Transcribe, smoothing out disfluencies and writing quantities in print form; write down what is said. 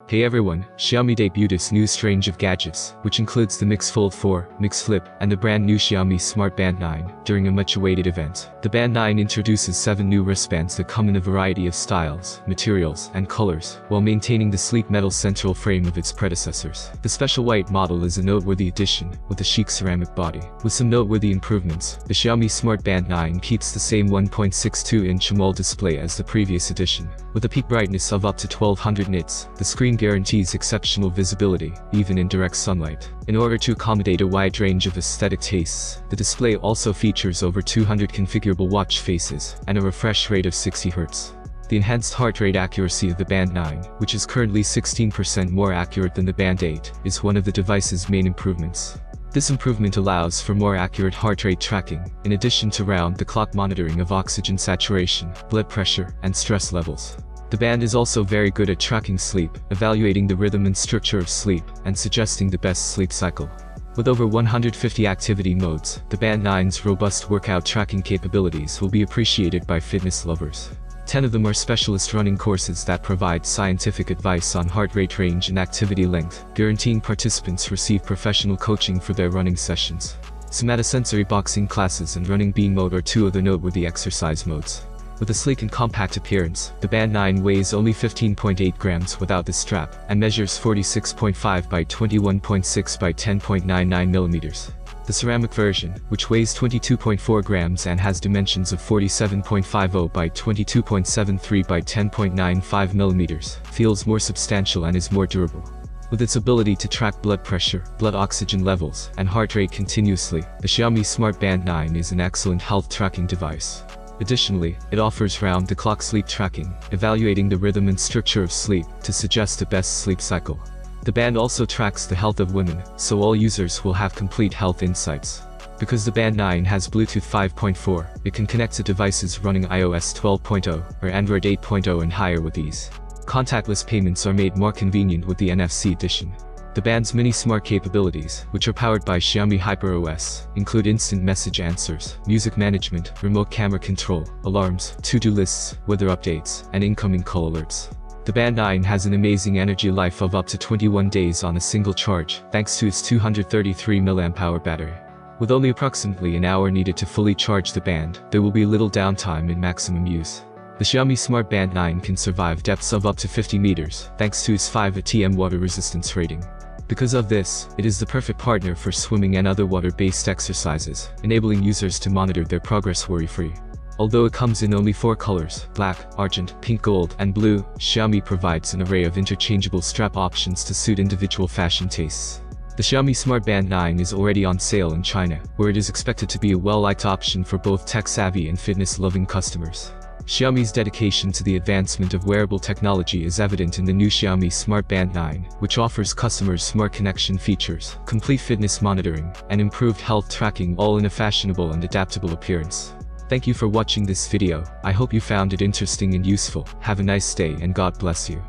Hey everyone, Xiaomi debuted its newest range of gadgets, which includes the Mix Fold 4, Mix Flip, and the brand new Xiaomi Smart Band 9, during a much-awaited event. The Band 9 introduces 7 new wristbands that come in a variety of styles, materials, and colors, while maintaining the sleek metal central frame of its predecessors. The special white model is a noteworthy addition, with a chic ceramic body. With some noteworthy improvements, the Xiaomi Smart Band 9 keeps the same 1.62-inch OLED display as the previous edition. With a peak brightness of up to 1200 nits, the screen guarantees exceptional visibility, even in direct sunlight. In order to accommodate a wide range of aesthetic tastes, the display also features over 200 configurable watch faces, and a refresh rate of 60 Hz. The enhanced heart rate accuracy of the Band 9, which is currently 16% more accurate than the Band 8, is one of the device's main improvements. This improvement allows for more accurate heart rate tracking, in addition to round-the-clock monitoring of oxygen saturation, blood pressure, and stress levels. The band is also very good at tracking sleep, evaluating the rhythm and structure of sleep, and suggesting the best sleep cycle. With over 150 activity modes, the Band 9's robust workout tracking capabilities will be appreciated by fitness lovers. 10 of them are specialist running courses that provide scientific advice on heart rate range and activity length, guaranteeing participants receive professional coaching for their running sessions. Somatosensory boxing classes and running bean mode are 2 of the noteworthy exercise modes. With a sleek and compact appearance, the Band 9 weighs only 15.8 grams without the strap, and measures 46.5 by 21.6 by 10.99 millimeters. The ceramic version, which weighs 22.4 grams and has dimensions of 47.50 by 22.73 by 10.95 millimeters, feels more substantial and is more durable. With its ability to track blood pressure, blood oxygen levels, and heart rate continuously, the Xiaomi Smart Band 9 is an excellent health tracking device. Additionally, it offers round-the-clock sleep tracking, evaluating the rhythm and structure of sleep to suggest the best sleep cycle. The band also tracks the health of women, so all users will have complete health insights. Because the Band 9 has Bluetooth 5.4, it can connect to devices running iOS 12.0 or Android 8.0 and higher with ease. Contactless payments are made more convenient with the NFC edition. The band's many smart capabilities, which are powered by Xiaomi HyperOS, include instant message answers, music management, remote camera control, alarms, to-do lists, weather updates, and incoming call alerts. The Band 9 has an amazing energy life of up to 21 days on a single charge, thanks to its 233 mAh battery. With only approximately an hour needed to fully charge the band, there will be little downtime in maximum use. The Xiaomi Smart Band 9 can survive depths of up to 50 meters, thanks to its 5 ATM water resistance rating. Because of this, it is the perfect partner for swimming and other water-based exercises, enabling users to monitor their progress worry-free. Although it comes in only 4 colors, black, argent, pink gold, and blue, Xiaomi provides an array of interchangeable strap options to suit individual fashion tastes. The Xiaomi Smart Band 9 is already on sale in China, where it is expected to be a well-liked option for both tech-savvy and fitness-loving customers. Xiaomi's dedication to the advancement of wearable technology is evident in the new Xiaomi Smart Band 9, which offers customers smart connection features, complete fitness monitoring, and improved health tracking, all in a fashionable and adaptable appearance. Thank you for watching this video. I hope you found it interesting and useful. Have a nice day and God bless you.